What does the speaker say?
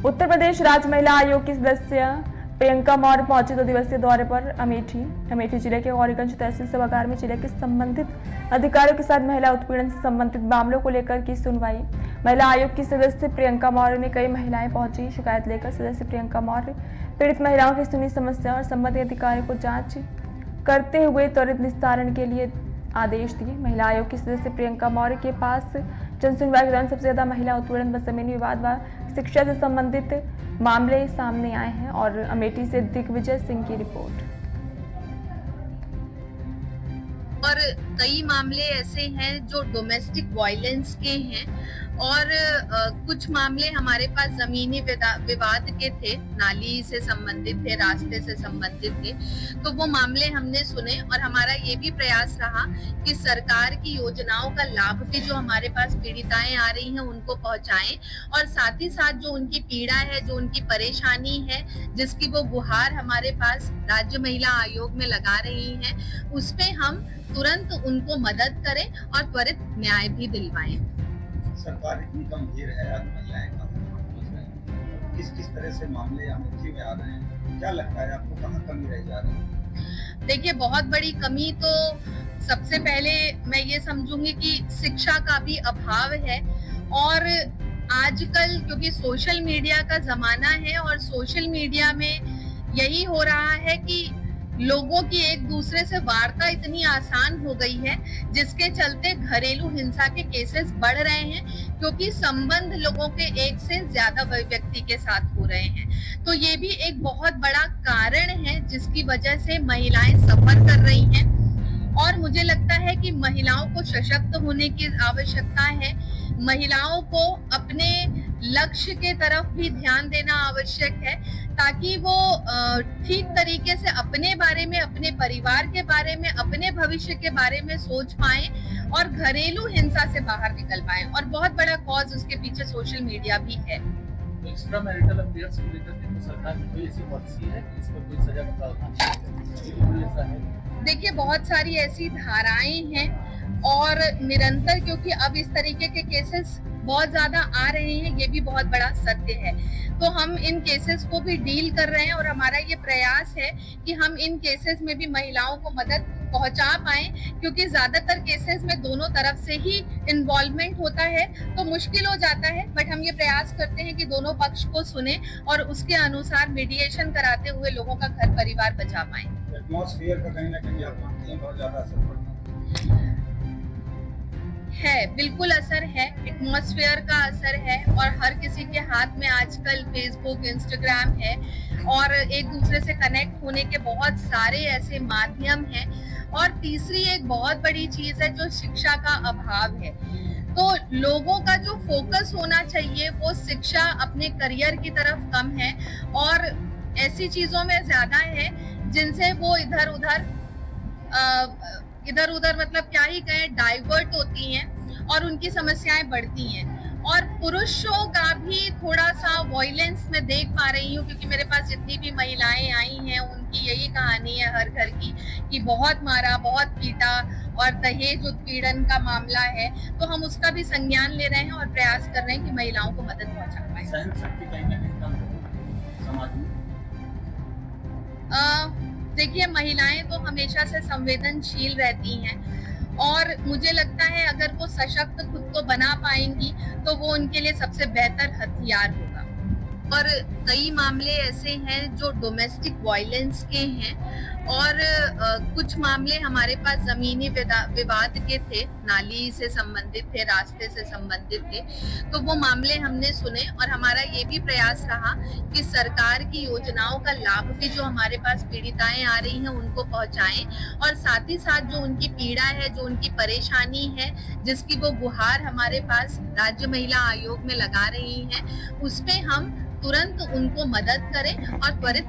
उत्तर प्रदेश राज्य महिला आयोग की सदस्य प्रियंका मौर्य पहुंची 2 दिवसीय दौरे पर अमेठी जिले के गौरीगंज तहसील सभागार में जिले के संबंधित अधिकारियों के साथ महिला उत्पीड़न से संबंधित मामलों को लेकर की सुनवाई। महिला आयोग की सदस्य प्रियंका मौर्य ने कई महिलाएं पहुंची शिकायत लेकर। सदस्य प्रियंका मौर्य पीड़ित महिलाओं की सुनी समस्या और संबंधित अधिकारियों को जांच करते हुए त्वरित निस्तारण के लिए आदेश दिए। महिला आयोग की सदस्य प्रियंका मौर्य के पास जनसुनवाई के दौरान सबसे ज्यादा महिला उत्पीड़न व जमीनी विवाद व शिक्षा से संबंधित मामले सामने आए हैं। और अमेठी से दिग्विजय सिंह की रिपोर्ट। और कई मामले ऐसे हैं जो डोमेस्टिक वायलेंस के हैं और कुछ मामले हमारे पास जमीनी विवाद के थे, नाली से संबंधित थे, रास्ते से संबंधित थे। तो वो मामले हमने सुने और हमारा ये भी प्रयास रहा कि सरकार की योजनाओं का लाभ भी जो हमारे पास पीड़िताएं आ रही हैं उनको पहुंचाएं और साथ ही साथ जो उनकी पीड़ा है, जो उनकी परेशानी है, जिसकी वो गुहार हमारे पास राज्य महिला आयोग में लगा रही हैं, उस पे हम तुरंत उनको मदद करें और त्वरित न्याय भी दिलवाएं। सरकार इतनी गंभीर है, आज महिलाएं किस तरह से मामले अमेठी में आ रहे हैं, क्या लगता है आपको कहाँ कमी रह जा रही है? देखिए, बहुत बड़ी कमी तो सबसे पहले मैं ये समझूंगी कि शिक्षा का भी अभाव है। और आजकल क्योंकि सोशल मीडिया का जमाना है और सोशल मीडिया में यही हो रहा है कि लोगों की एक दूसरे से वार्ता इतनी आसान हो गई है, जिसके चलते घरेलू हिंसा के केसेस बढ़ रहे हैं क्योंकि संबंध लोगों के एक से ज्यादा व्यक्ति के साथ हो रहे हैं। तो ये भी एक बहुत बड़ा कारण है जिसकी वजह से महिलाएं सफर कर रही हैं। और मुझे लगता है कि महिलाओं को सशक्त होने की आवश्यकता है। महिलाओं को अपने लक्ष्य के तरफ भी ध्यान देना आवश्यक है ताकि वो ठीक तरीके से अपने बारे में, अपने परिवार के बारे में, अपने भविष्य के बारे में सोच पाएं और घरेलू हिंसा से बाहर निकल पाएं। और बहुत बड़ा कॉज उसके पीछे सोशल मीडिया भी है। एक्स्ट्रा मैरिटल अफेयर्स को लेकर के सरकार की कोई ऐसी पॉलिसी है कि इसमें कोई सजा का प्रावधान है? देखिए, बहुत सारी ऐसी धाराएं हैं और निरंतर, क्योंकि अब इस तरीके के केसेस बहुत ज्यादा आ रहे हैं, ये भी बहुत बड़ा सत्य है। तो हम इन केसेस को भी डील कर रहे हैं और हमारा ये प्रयास है कि हम इन केसेस में भी महिलाओं को मदद पहुंचा पाएं, क्योंकि ज्यादातर केसेस में दोनों तरफ से ही इन्वॉल्वमेंट होता है तो मुश्किल हो जाता है। बट हम ये प्रयास करते हैं कि दोनों पक्ष को सुने और उसके अनुसार मीडिएशन कराते हुए लोगों का घर परिवार बचा पाएं। एटमॉस्फेयर का कहीं ना कहीं आप मानते हैं बहुत ज्यादा असर पड़ता है? बिल्कुल असर है, एटमॉस्फेयर का असर है। और हर किसी के हाथ में आजकल फेसबुक, इंस्टाग्राम है और एक दूसरे से कनेक्ट होने के बहुत सारे ऐसे माध्यम हैं। और तीसरी एक बहुत बड़ी चीज है जो शिक्षा का अभाव है। तो लोगों का जो फोकस होना चाहिए वो शिक्षा, अपने करियर की तरफ कम है और ऐसी चीजों में ज्यादा है जिनसे वो इधर उधर मतलब क्या ही कहें, डाइवर्ट होती हैं और उनकी समस्याएं बढ़ती हैं। और पुरुषों का भी थोड़ा सा वायलेंस मैं देख पा रही हूँ, क्योंकि मेरे पास जितनी भी महिलाएं आई हैं उनकी यही कहानी है हर घर की कि बहुत मारा, बहुत पीटा और दहेज उत्पीड़न का मामला है। तो हम उसका भी संज्ञान ले रहे हैं और प्रयास कर रहे हैं कि महिलाओं को मदद पहुंचा पाए। देखिए, महिलाएं तो हमेशा से संवेदनशील रहती हैं और मुझे लगता है अगर वो सशक्त खुद को बना पाएंगी तो वो उनके लिए सबसे बेहतर हथियार होगा। और कई मामले ऐसे हैं जो डोमेस्टिक वायलेंस के हैं और कुछ मामले हमारे पास जमीनी विवाद के थे, नाली से संबंधित थे, रास्ते से संबंधित थे। तो वो मामले हमने सुने और हमारा ये भी प्रयास रहा कि सरकार की योजनाओं का लाभ भी जो हमारे पास पीड़िताएं आ रही हैं उनको पहुंचाएं और साथ ही साथ जो उनकी पीड़ा है, जो उनकी परेशानी है, जिसकी वो गुहार हमारे पास राज्य महिला आयोग में लगा रही हैं, उस पे हम तुरंत उनको मदद करें और त्वरित